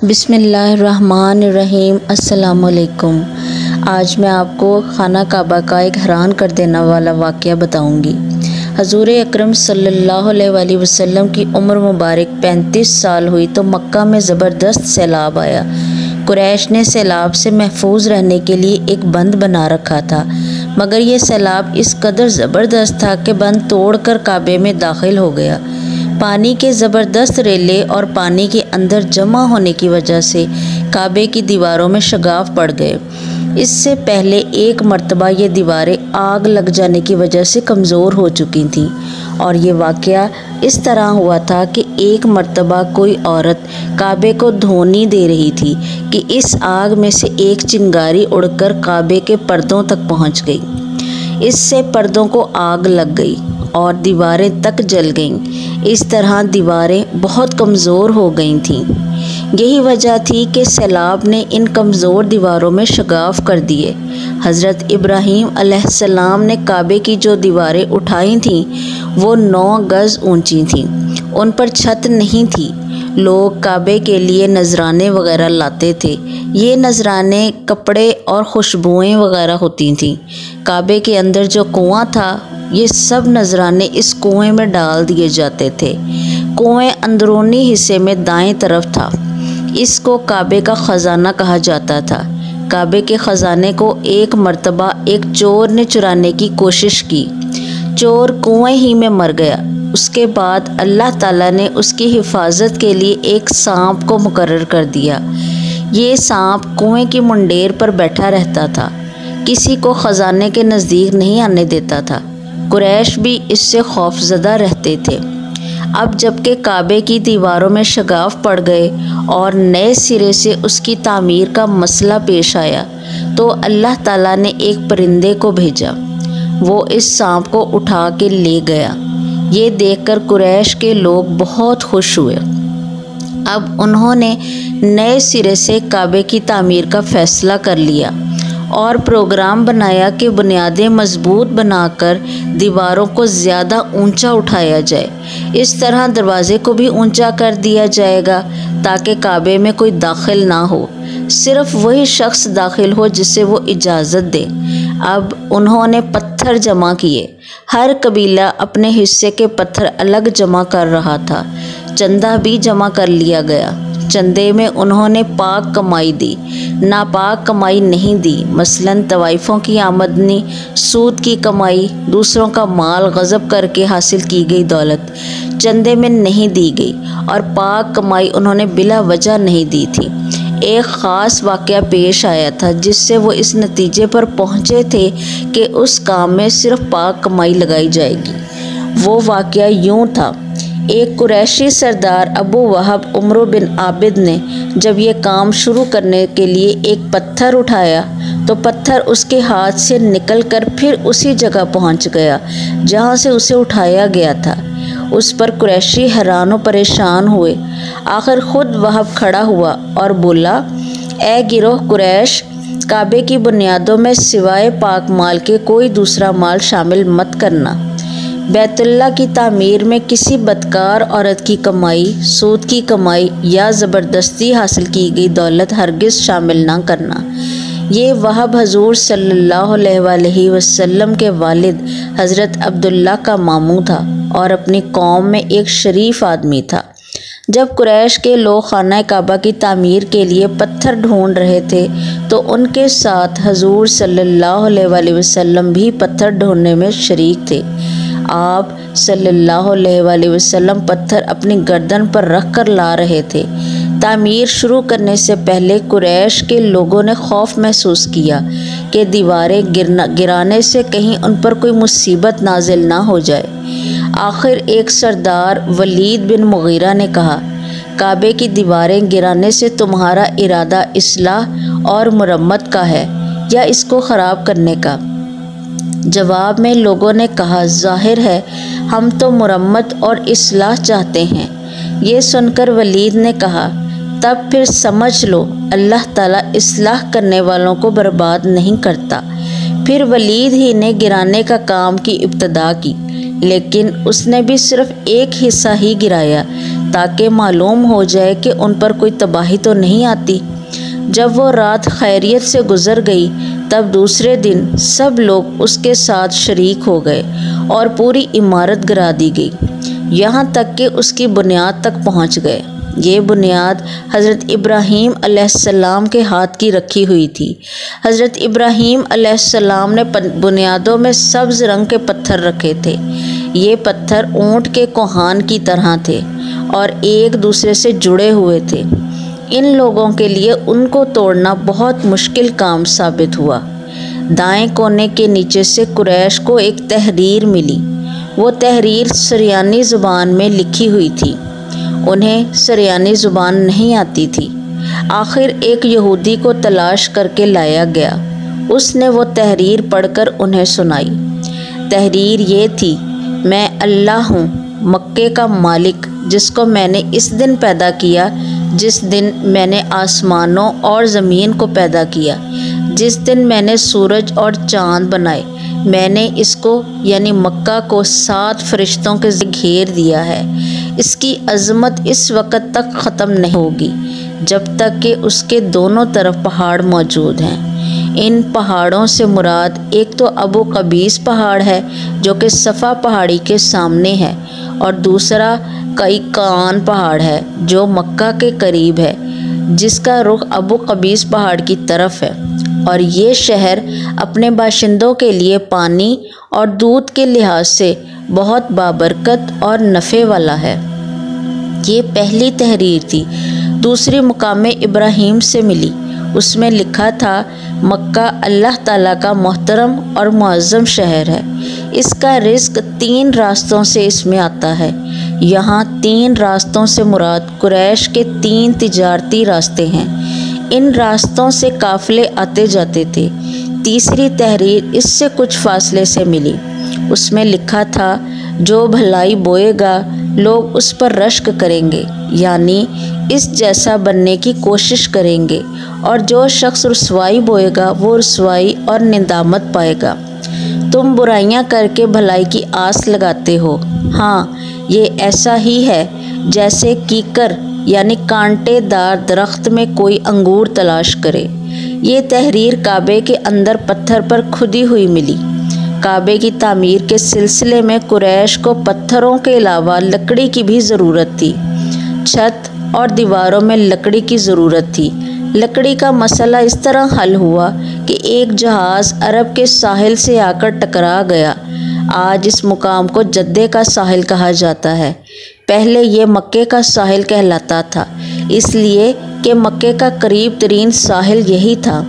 बिस्मिल्लाहिर्रहमानिर्रहीम। अस्सलामुअलैकुम। आज मैं आपको खाना काबा का एक हैरान कर देने वाला वाक़या बताऊंगी। हजूर अकरम सल्लल्लाहु अलैहि वसल्लम की उम्र मुबारक 35 साल हुई तो मक्का में ज़बरदस्त सैलाब आया। कुरैश ने सैलाब से महफूज रहने के लिए एक बंद बना रखा था, मगर यह सैलाब इस कदर ज़बरदस्त था कि बंद तोड़कर काबे में दाखिल हो गया। पानी के ज़बरदस्त रेले और पानी के अंदर जमा होने की वजह से काबे की दीवारों में शगाफ पड़ गए। इससे पहले एक मर्तबा ये दीवारें आग लग जाने की वजह से कमज़ोर हो चुकी थीं और ये वाक़या इस तरह हुआ था कि एक मर्तबा कोई औरत काबे को धोनी दे रही थी कि इस आग में से एक चिंगारी उड़कर काबे के पर्दों तक पहुंच गई। इससे पर्दों को आग लग गई और दीवारें तक जल गईं। इस तरह दीवारें बहुत कमज़ोर हो गई थीं। यही वजह थी कि सैलाब ने इन कमज़ोर दीवारों में शगाफ कर दिए। हज़रत इब्राहीम अलैहिस्सलाम ने काबे की जो दीवारें उठाई थीं वो 9 गज़ ऊंची थीं। उन पर छत नहीं थी। लोग काबे के लिए नजराने वगैरह लाते थे। ये नजराने कपड़े और खुशबुएं वगैरह होती थीं। काबे के अंदर जो कुआं था ये सब नजराने इस कुएं में डाल दिए जाते थे। कुएं अंदरूनी हिस्से में दाएं तरफ था। इसको काबे का ख़जाना कहा जाता था। काबे के ख़जाने को एक मर्तबा एक चोर ने चुराने की कोशिश की। चोर कुएं ही में मर गया। उसके बाद अल्लाह ताला ने उसकी हिफाजत के लिए एक सांप को मुकर्रर कर दिया। ये सांप कुएं की मुंडेर पर बैठा रहता था, किसी को ख़जाने के नज़दीक नहीं आने देता था। कुरैश भी इससे खौफज़दा रहते थे। अब जबकि काबे की दीवारों में शगाफ पड़ गए और नए सिरे से उसकी तामीर का मसला पेश आया तो अल्लाह ताला ने एक परिंदे को भेजा। वो इस सांप को उठा के ले गया। ये देखकर कुरैश के लोग बहुत खुश हुए। अब उन्होंने नए सिरे से काबे की तामीर का फ़ैसला कर लिया और प्रोग्राम बनाया कि बुनियादें मजबूत बनाकर दीवारों को ज़्यादा ऊंचा उठाया जाए। इस तरह दरवाज़े को भी ऊंचा कर दिया जाएगा ताकि काबे में कोई दाखिल ना हो, सिर्फ वही शख्स दाखिल हो जिसे वो इजाज़त दे। अब उन्होंने पत्थर जमा किए। हर कबीला अपने हिस्से के पत्थर अलग जमा कर रहा था। चंदा भी जमा कर लिया गया। चंदे में उन्होंने पाक कमाई दी, नापाक कमाई नहीं दी। मसलन तवाइफ़ों की आमदनी, सूद की कमाई, दूसरों का माल गज़ब करके हासिल की गई दौलत चंदे में नहीं दी गई और पाक कमाई उन्होंने बिला वजह नहीं दी थी। एक ख़ास वाक़या पेश आया था जिससे वो इस नतीजे पर पहुँचे थे कि उस काम में सिर्फ पाक कमाई लगाई जाएगी। वो वाक़या यूँ था। एक कुरैशी सरदार अबू वहब उमर बिन आबिद ने जब ये काम शुरू करने के लिए एक पत्थर उठाया तो पत्थर उसके हाथ से निकलकर फिर उसी जगह पहुंच गया जहां से उसे उठाया गया था। उस पर कुरैशी हैरान व परेशान हुए। आखिर खुद वहब खड़ा हुआ और बोला, ए गिरोह कुरैश, काबे की बुनियादों में सिवाय पाक माल के कोई दूसरा माल शामिल मत करना। बैतुल्लाह की तामीर में किसी बदकार औरत की कमाई, सूद की कमाई या ज़बरदस्ती हासिल की गई दौलत हरगिज़ शामिल ना करना। ये वहब हजूर सल्लल्लाहु अलैहि वसल्लम के वालिद हज़रत अब्दुल्ला का मामू था और अपनी कौम में एक शरीफ आदमी था। जब कुरैश के लोग खाना काबा की तामीर के लिए पत्थर ढूंढ रहे थे तो उनके साथ हजूर सल्लल्लाहु अलैहि वसल्लम भी पत्थर ढूंढने में शरीक थे। आप सल्लल्लाहु अलैहि वसल्लम पत्थर अपनी गर्दन पर रख कर ला रहे थे। तामीर शुरू करने से पहले कुरैश के लोगों ने खौफ महसूस किया कि दीवारें गिराने से कहीं उन पर कोई मुसीबत नाजिल ना हो जाए। आखिर एक सरदार वलीद बिन मुगीरा ने कहा, काबे की दीवारें गिराने से तुम्हारा इरादा इस्लाह और मुरम्मत का है या इसको ख़राब करने का? जवाब में लोगों ने कहा, जाहिर है हम तो मुरम्मत और इस्लाह चाहते हैं। ये सुनकर वलीद ने कहा, तब फिर समझ लो अल्लाह ताला इस्लाह करने वालों को बर्बाद नहीं करता। फिर वलीद ही ने गिराने का काम की इब्तदा की, लेकिन उसने भी सिर्फ एक हिस्सा ही गिराया ताकि मालूम हो जाए कि उन पर कोई तबाही तो नहीं आती। जब वो रात खैरियत से गुजर गई तब दूसरे दिन सब लोग उसके साथ शरीक हो गए और पूरी इमारत गिरा दी गई, यहाँ तक कि उसकी बुनियाद तक पहुँच गए। ये बुनियाद हज़रत इब्राहीम अलैहिस्सलाम के हाथ की रखी हुई थी। हज़रत इब्राहीम अलैहिस्सलाम ने बुनियादों में सब्ज़ रंग के पत्थर रखे थे। ये पत्थर ऊँट के कोहान की तरह थे और एक दूसरे से जुड़े हुए थे। इन लोगों के लिए उनको तोड़ना बहुत मुश्किल काम साबित हुआ। दाएं कोने के नीचे से कुरैश को एक तहरीर मिली। वो तहरीर सरियानी ज़ुबान में लिखी हुई थी। उन्हें सरियानी ज़ुबान नहीं आती थी। आखिर एक यहूदी को तलाश करके लाया गया। उसने वो तहरीर पढ़कर उन्हें सुनाई। तहरीर ये थी, मैं अल्लाह हूँ, मक्के का मालिक, जिसको मैंने इस दिन पैदा किया जिस दिन मैंने आसमानों और ज़मीन को पैदा किया, जिस दिन मैंने सूरज और चाँद बनाए। मैंने इसको यानी मक्का को 7 फरिश्तों के घेर दिया है। इसकी अज़मत इस वक़्त तक ख़त्म नहीं होगी जब तक कि उसके दोनों तरफ पहाड़ मौजूद हैं। इन पहाड़ों से मुराद एक तो अबू कबीस पहाड़ है जो कि सफ़ा पहाड़ी के सामने है, और दूसरा कैकान पहाड़ है जो मक्का के करीब है, जिसका रुख अबू कबीस पहाड़ की तरफ है। और ये शहर अपने बाशिंदों के लिए पानी और दूध के लिहाज से बहुत बाबरकत और नफ़े वाला है। ये पहली तहरीर थी। दूसरी मुकामे इब्राहीम से मिली। उसमें लिखा था, मक्का अल्लाह ताला का मोहतरम और मुअज़्ज़म शहर है। इसका रिज़्क़ 3 रास्तों से इसमें आता है। यहाँ 3 रास्तों से मुराद कुरैश के 3 तिजारती रास्ते हैं। इन रास्तों से काफ़िले आते जाते थे। तीसरी तहरीर इससे कुछ फासले से मिली। उसमें लिखा था, जो भलाई बोएगा लोग उस पर रश्क करेंगे, यानी इस जैसा बनने की कोशिश करेंगे, और जो शख्स रुसवाई बोएगा वो रुसवाई और निदामत पाएगा। तुम बुराइयां करके भलाई की आस लगाते हो। हाँ, ये ऐसा ही है जैसे कीकर यानी कांटेदार दरख्त में कोई अंगूर तलाश करे। ये तहरीर काबे के अंदर पत्थर पर खुदी हुई मिली। काबे की तामीर के सिलसिले में कुरैश को पत्थरों के अलावा लकड़ी की भी ज़रूरत थी। छत और दीवारों में लकड़ी की ज़रूरत थी। लकड़ी का मसला इस तरह हल हुआ कि एक जहाज़ अरब के साहिल से आकर टकरा गया। आज इस मुकाम को जद्दे का साहिल कहा जाता है। पहले ये मक्के का साहिल कहलाता था, इसलिए कि मक्के का करीब तरीन साहिल यही था।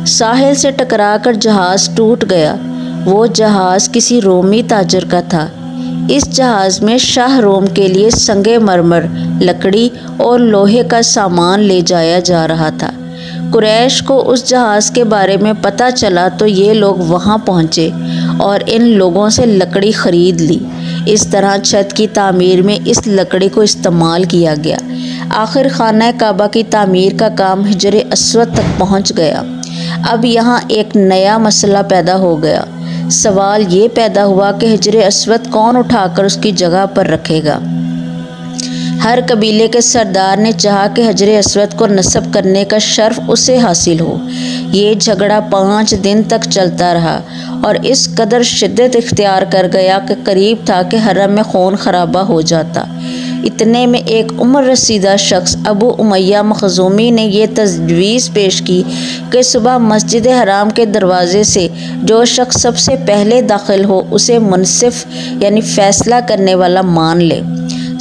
साहिल से टकराकर जहाज़ टूट गया। वो जहाज़ किसी रोमी ताजर का था। इस जहाज़ में शाह रोम के लिए संगे मरमर, लकड़ी और लोहे का सामान ले जाया जा रहा था। कुरैश को उस जहाज़ के बारे में पता चला तो ये लोग वहाँ पहुँचे और इन लोगों से लकड़ी ख़रीद ली। इस तरह छत की तामीर में इस लकड़ी को इस्तेमाल किया गया। आखिर खाना काबा की तामीर का काम हिजर अस्वद तक पहुँच गया। अब यहाँ एक नया मसला पैदा हो गया। सवाल ये पैदा हुआ कि हिजर अस्वद कौन उठाकर उसकी जगह पर रखेगा। हर कबीले के सरदार ने चाहा कि हिजर अस्वद को नस्ब करने का शर्फ उसे हासिल हो। ये झगड़ा 5 दिन तक चलता रहा और इस कदर शिद्दत इख्तियार कर गया कि करीब था कि हरम में खून खराबा हो जाता। इतने में एक उम्र रसीदा शख्स अबू उमैया मखज़ूमी ने यह तजवीज़ पेश की कि सुबह मस्जिद हराम के दरवाज़े से जो शख्स सबसे पहले दाखिल हो उसे मुनसिफ यानी फ़ैसला करने वाला मान ले।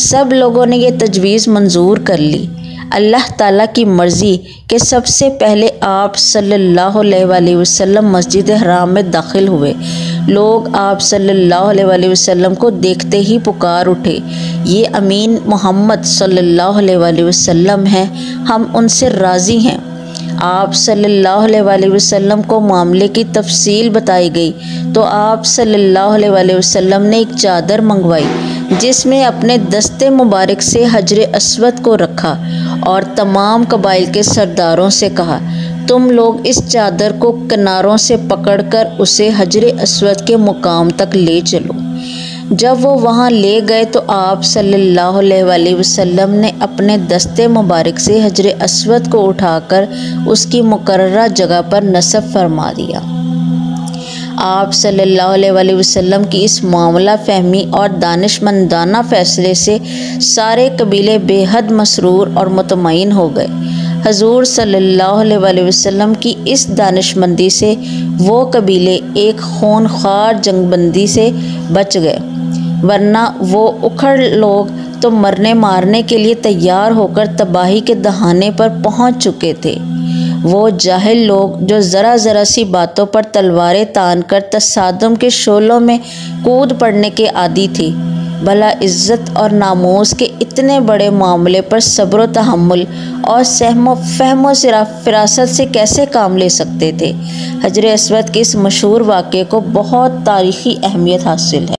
सब लोगों ने यह तजवीज़ मंजूर कर ली। अल्लाह ताला की मर्ज़ी कि सबसे पहले आप सल्लल्लाहु अलैहि वसल्लम मस्जिद हराम में दाखिल हुए। लोग आप सल्लल्लाहु अलैहि वसल्लम को देखते ही पुकार उठे, ये अमीन मोहम्मद सल्लल्लाहु अलैहि वसल्लम हैं, हम उनसे राज़ी हैं। आप सल्लल्लाहु अलैहि वसल्लम को मामले की तफसील बताई गई तो आप सल्लल्लाहु अलैहि वसल्लम ने एक चादर मंगवाई जिसमें अपने दस्ते मुबारक से हजर अस्वद को रखा और तमाम कबाइल के सरदारों से कहा, तुम लोग इस चादर को किनारों से पकड़कर उसे हजर अस्वद के मुकाम तक ले चलो। जब वो वहाँ ले गए तो आप सल्लल्लाहु अलैहि वसल्लम ने अपने दस्ते मुबारक से हजर अस्वद को उठाकर उसकी मुकर्ररा जगह पर नस्ब फरमा दिया। आप सल्लल्लाहु अलैहि वसल्लम की इस मामला फहमी और दानिशमंदाना फ़ैसले से सारे कबीले बेहद मसरूर और मुतमईन हो गए। हजूर सल्लल्लाहु अलैहि वसल्लम की इस दानिशमंदी से वो कबीले एक खूनख्वार जंगबंदी से बच गए, वरना वो उखड़ लोग तो मरने मारने के लिए तैयार होकर तबाही के दहाने पर पहुंच चुके थे। वो जाहिल लोग जो ज़रा ज़रा सी बातों पर तलवारें तान कर तसादुम के शोलों में कूद पड़ने के आदी थे, भला इज़्ज़त और नामूस के इतने बड़े मामले पर सब्र तहम्मुल और सहमो फहमो फिरासत से कैसे काम ले सकते थे। हजर अस्वद के इस मशहूर वाक़े को बहुत तारीख़ी अहमियत हासिल है।